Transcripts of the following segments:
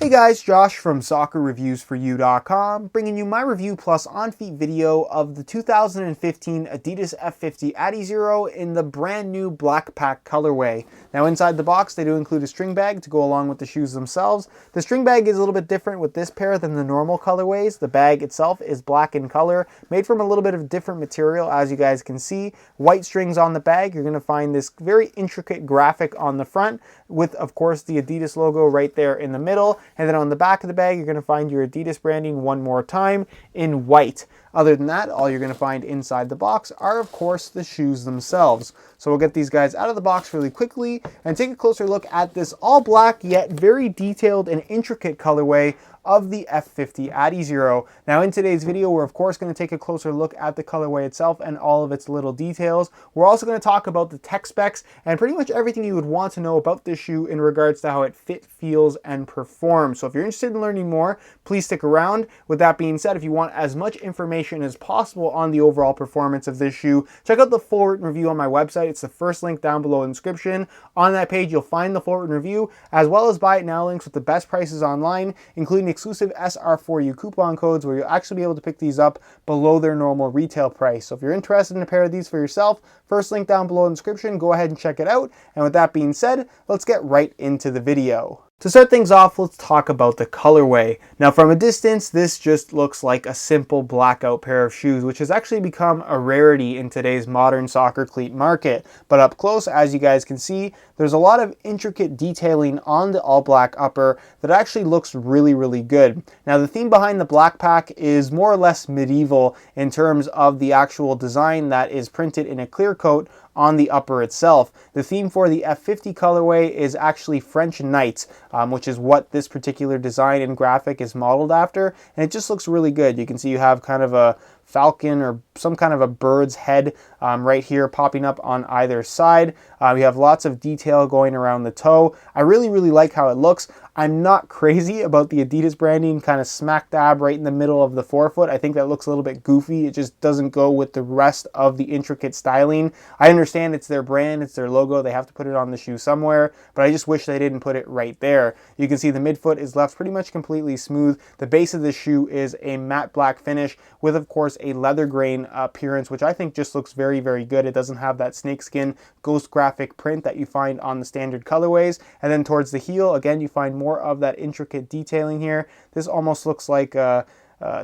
Hey guys, Josh from soccerreviewsforyou.com, bringing you my review plus on-feet video of the 2015 Adidas F50 adizero in the brand new black pack colorway. Now inside the box they do include a string bag to go along with the shoes themselves. The string bag is a little bit different with this pair than the normal colorways. The bag itself is black in color, made from a little bit of different material as you guys can see. White strings on the bag. You're going to find this very intricate graphic on the front with of course the Adidas logo right there in the middle. And then on the back of the bag, you're going to find your Adidas branding one more time in white. Other than that, all you're going to find inside the box are, of course, the shoes themselves. So we'll get these guys out of the box really quickly and take a closer look at this all black yet very detailed and intricate colorway of the F50 adizero. Now in today's video, we're of course going to take a closer look at the colorway itself and all of its little details. We're also going to talk about the tech specs and pretty much everything you would want to know about this shoe in regards to how it feels, and performs. So if you're interested in learning more, please stick around. With that being said, if you want as much information as possible on the overall performance of this shoe, check out the full written review on my website. It's the first link down below in the description. On that page, you'll find the full written review as well as buy it now links with the best prices online, including exclusive SR4U coupon codes where you'll actually be able to pick these up below their normal retail price. So if you're interested in a pair of these for yourself, first link down below in the description, go ahead and check it out. And with that being said, let's get right into the video. To start things off, let's talk about the colorway. Now from a distance, this just looks like a simple blackout pair of shoes, which has actually become a rarity in today's modern soccer cleat market. But up close, as you guys can see, there's a lot of intricate detailing on the all black upper that actually looks really, really good. Now the theme behind the black pack is more or less medieval in terms of the actual design that is printed in a clear coat on the upper itself. The theme for the F50 colorway is actually French knights, which is what this particular design and graphic is modeled after, and it just looks really good. You can see you have kind of a falcon or some kind of a bird's head right here popping up on either side. We have lots of detail going around the toe. I really like how it looks. I'm not crazy about the Adidas branding kind of smack dab right in the middle of the forefoot. I think that looks a little bit goofy. It just doesn't go with the rest of the intricate styling. I understand it's their brand, it's their logo, they have to put it on the shoe somewhere, but I just wish they didn't put it right there. You can see the midfoot is left pretty much completely smooth. The base of the shoe is a matte black finish with of course a leather grain appearance, which I think just looks very good. It doesn't have that snakeskin ghost graphic print that you find on the standard colorways. And then towards the heel, again, you find more of that intricate detailing here. This almost looks like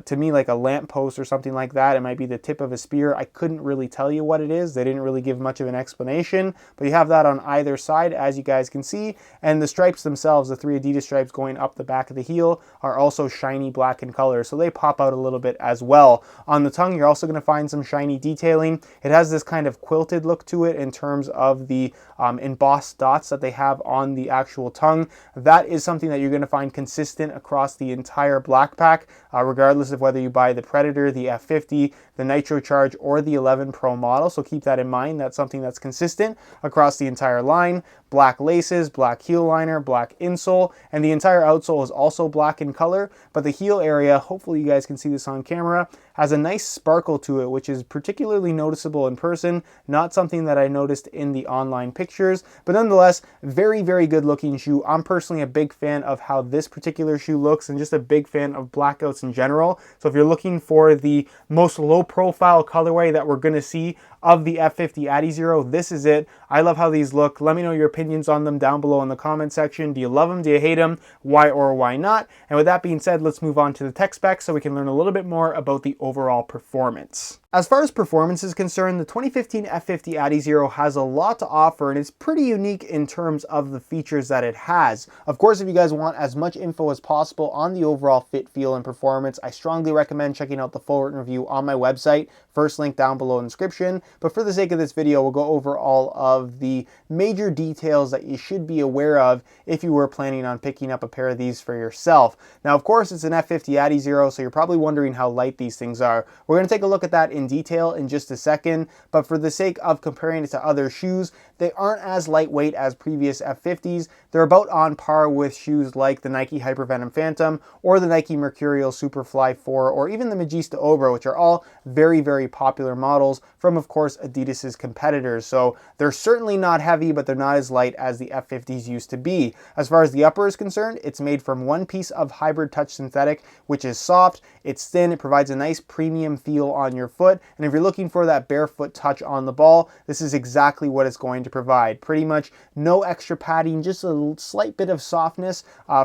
to me like a lamppost or something like that. It might be the tip of a spear. I couldn't really tell you what it is. They didn't really give much of an explanation, but you have that on either side as you guys can see. And the stripes themselves, the three Adidas stripes going up the back of the heel, are also shiny black in color, so they pop out a little bit as well. On the tongue, you're also going to find some shiny detailing. It has this kind of quilted look to it in terms of the embossed dots that they have on the actual tongue. That is something that you're going to find consistent across the entire black pack, regardless of whether you buy the Predator, the F50, the Nitro Charge, or the 11 Pro model. So keep that in mind. That's something that's consistent across the entire line. Black laces, black heel liner, black insole, and the entire outsole is also black in color, but the heel area, hopefully you guys can see this on camera, has a nice sparkle to it, which is particularly noticeable in person, not something that I noticed in the online pictures, but nonetheless, very good looking shoe. I'm personally a big fan of how this particular shoe looks and just a big fan of blackouts in general. So if you're looking for the most low profile colorway that we're going to see of the F50 adizero, this is it. I love how these look. Let me know your opinions on them down below in the comment section. Do you love them? Do you hate them? Why or why not? And with that being said, let's move on to the tech specs so we can learn a little bit more about the overall performance. As far as performance is concerned, the 2015 F50 adizero has a lot to offer and it's pretty unique in terms of the features that it has. Of course, if you guys want as much info as possible on the overall fit, feel, and performance, I strongly recommend checking out the full written review on my website, first link down below in the description. But for the sake of this video, we'll go over all of the major details that you should be aware of if you were planning on picking up a pair of these for yourself. Now, of course, it's an F50 adizero, so you're probably wondering how light these things are. We're going to take a look at that in detail in just a second, but for the sake of comparing it to other shoes, they aren't as lightweight as previous F50s. They're about on par with shoes like the Nike Hypervenom Phantom or the Nike Mercurial Superfly 4 or even the Magista Obra, which are all very, very popular models from, of course, Adidas's competitors. So they're certainly not heavy, but they're not as light as the F50s used to be. As far as the upper is concerned, it's made from one piece of hybrid touch synthetic, which is soft, it's thin, it provides a nice premium feel on your foot, and if you're looking for that barefoot touch on the ball, this is exactly what it's going to provide. Pretty much no extra padding, just a slight bit of softness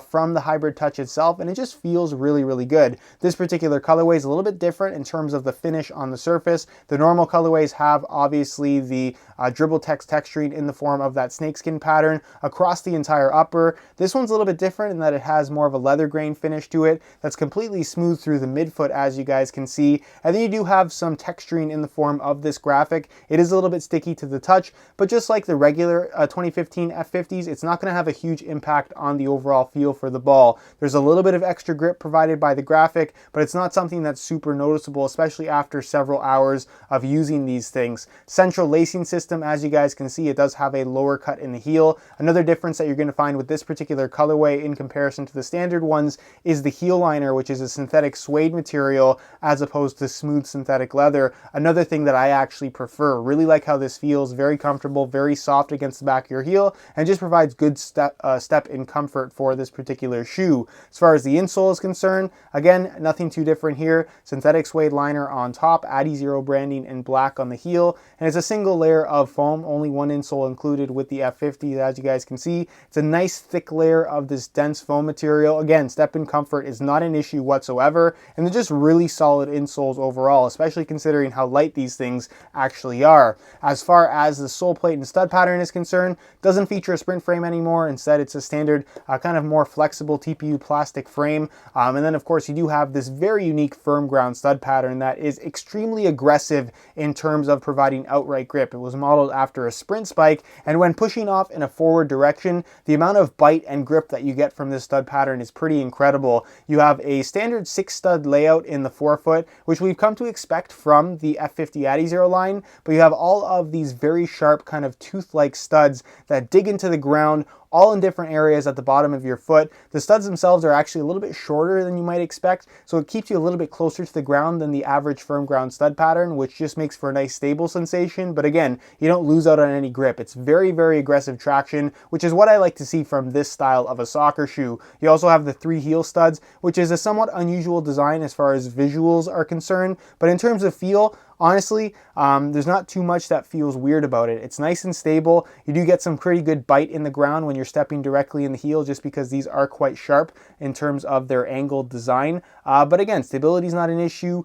from the hybrid touch itself, and it just feels really, really good. This particular colorway is a little bit different in terms of the finish on the surface. The normal colorways have obviously the dribble text texturing in the form of that snakeskin pattern across the entire upper. This one's a little bit different in that it has more of a leather grain finish to it that's completely smooth through the midfoot, as you guys can see. And then you do have some texturing in the form of this graphic. It is a little bit sticky to the touch, but just like the regular 2015 F50s, it's not going to have a huge impact on the overall feel for the ball. There's a little bit of extra grip provided by the graphic, but it's not something that's super noticeable, especially after several hours of using these things. Central lacing system, as you guys can see, it does have a lower cut in the heel. Another difference that you're going to find with this particular colorway in comparison to the standard ones is the heel liner, which is a synthetic suede material as opposed to smooth synthetic leather. Another thing that I actually prefer. Really like how this feels, very comfortable, very soft against the back of your heel, and just provides good step in comfort for this particular shoe. As far as the insole is concerned, again, nothing too different here. Synthetic suede liner on top, Adizero branding in black on the heel, and it's a single layer of foam, only one insole included with the F50, as you guys can see. It's a nice thick layer of this dense foam material. Again, step in comfort is not an issue whatsoever, and they're just really solid insoles overall, especially considering how light these things actually are. As far as the sole plate and stud pattern is concerned, doesn't feature a sprint frame anymore. Instead, it's a standard kind of more flexible TPU plastic frame. And then, of course, you do have this very unique firm ground stud pattern that is extremely aggressive in terms of providing outright grip. It was modeled after a sprint spike, and when pushing off in a forward direction, the amount of bite and grip that you get from this stud pattern is pretty incredible. You have a standard 6-stud layout in the forefoot, which we've come to expect from the F50 adizero line, but you have all of these very sharp kind of tooth-like studs that dig into the ground, all in different areas at the bottom of your foot. The studs themselves are actually a little bit shorter than you might expect, so it keeps you a little bit closer to the ground than the average firm ground stud pattern, which just makes for a nice stable sensation. But again, you don't lose out on any grip. It's very, very aggressive traction, which is what I like to see from this style of a soccer shoe. You also have the 3 heel studs, which is a somewhat unusual design as far as visuals are concerned, but in terms of feel, honestly, there's not too much that feels weird about it. It's nice and stable. You do get some pretty good bite in the ground when you're stepping directly in the heel, just because these are quite sharp in terms of their angled design. But again, stability is not an issue.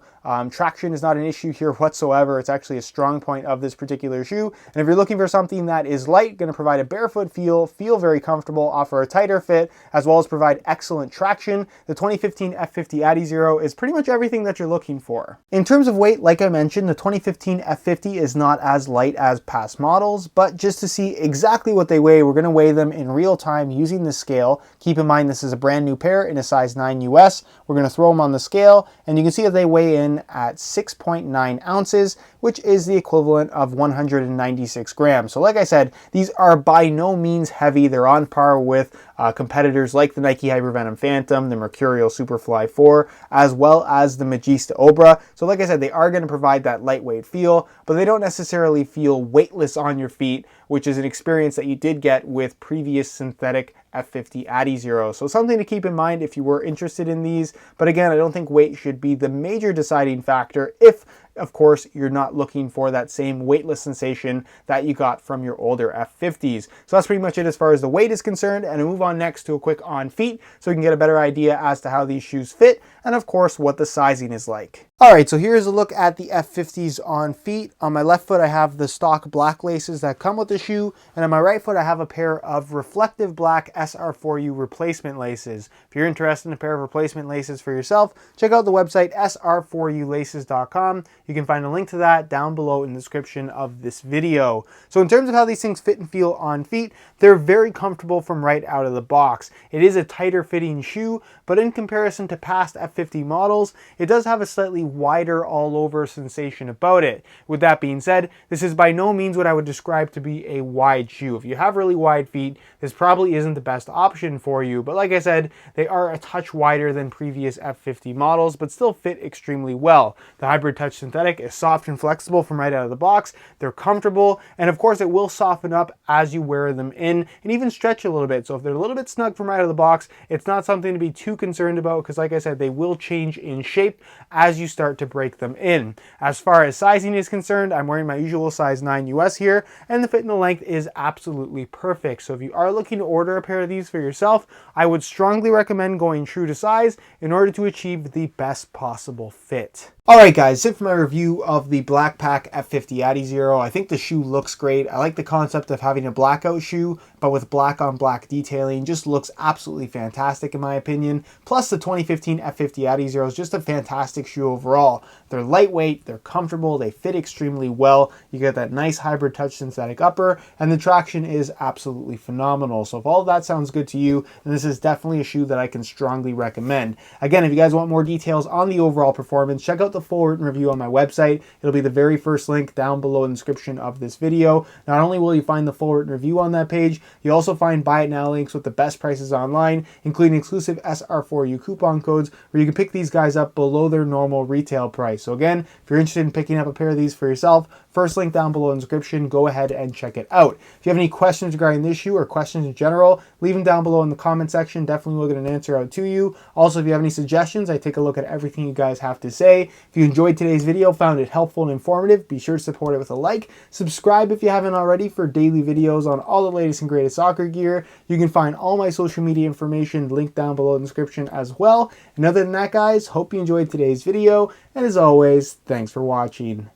Traction is not an issue here whatsoever. It's actually a strong point of this particular shoe. And if you're looking for something that is light, going to provide a barefoot feel very comfortable, offer a tighter fit, as well as provide excellent traction, the 2015 F50 adizero is pretty much everything that you're looking for. In terms of weight, like I mentioned, the 2015 F50 is not as light as past models, but just to see exactly what they weigh, we're going to weigh them in real time using the scale. Keep in mind this is a brand new pair in a size 9 US. We're going to throw them on the scale, and you can see that they weigh in at 6.9 ounces, which is the equivalent of 196 grams. So like I said, these are by no means heavy. They're on par with competitors like the Nike Hypervenom Phantom, the Mercurial Superfly 4, as well as the Magista Obra. So like I said, they are going to provide that lightweight feel, but they don't necessarily feel weightless on your feet, which is an experience that you did get with previous synthetic F50 adizero. So something to keep in mind if you were interested in these. But again, I don't think weight should be the major deciding factor if, of course, you're not looking for that same weightless sensation that you got from your older F50s. So that's pretty much it as far as the weight is concerned, and I'll move on next to a quick on feet so we can get a better idea as to how these shoes fit and, of course, what the sizing is like. Alright, so here's a look at the F50s on feet. On my left foot I have the stock black laces that come with the shoe, and on my right foot I have a pair of reflective black SR4U replacement laces. If you're interested in a pair of replacement laces for yourself, check out the website sr4ulaces.com. You can find a link to that down below in the description of this video. So in terms of how these things fit and feel on feet, they're very comfortable from right out of the box. It is a tighter fitting shoe, but in comparison to past F50 models, it does have a slightly wider all over sensation about it. With that being said, this is by no means what I would describe to be a wide shoe. If you have really wide feet, this probably isn't the best option for you, but like I said, they are a touch wider than previous F50 models, but still fit extremely well. The Hybrid Touch Synthetic is soft and flexible from right out of the box. They're comfortable, and of course it will soften up as you wear them in and even stretch a little bit. So if they're a little bit snug from right out of the box, it's not something to be too concerned about, because like I said, they will change in shape as you start to break them in. As far as sizing is concerned, I'm wearing my usual size 9 US here, and the fit and the length is absolutely perfect. So if you are looking to order a pair of these for yourself, I would strongly recommend going true to size in order to achieve the best possible fit. Alright guys, that's it for my review of the Blackpack F50 adizero. I think the shoe looks great. I like the concept of having a blackout shoe, but with black on black detailing. Just looks absolutely fantastic in my opinion. Plus the 2015 F50 adizero is just a fantastic shoe overall. They're lightweight, they're comfortable, they fit extremely well. You get that nice Hybrid Touch synthetic upper, and the traction is absolutely phenomenal. So if all of that sounds good to you, then this is definitely a shoe that I can strongly recommend. Again, if you guys want more details on the overall performance, check out the full written review on my website. It'll be the very first link down below in the description of this video. Not only will you find the full written review on that page, you'll also find buy it now links with the best prices online, including exclusive SR4U coupon codes where you can pick these guys up below their normal retail price. So again, if you're interested in picking up a pair of these for yourself, first link down below in the description, go ahead and check it out. If you have any questions regarding this shoe or questions in general, leave them down below in the comment section. Definitely will get an answer out to you. Also, if you have any suggestions, I take a look at everything you guys have to say. If you enjoyed today's video, found it helpful and informative, be sure to support it with a like. Subscribe if you haven't already for daily videos on all the latest and greatest soccer gear. You can find all my social media information linked down below in the description as well. And other than that, guys, hope you enjoyed today's video. And as always, thanks for watching.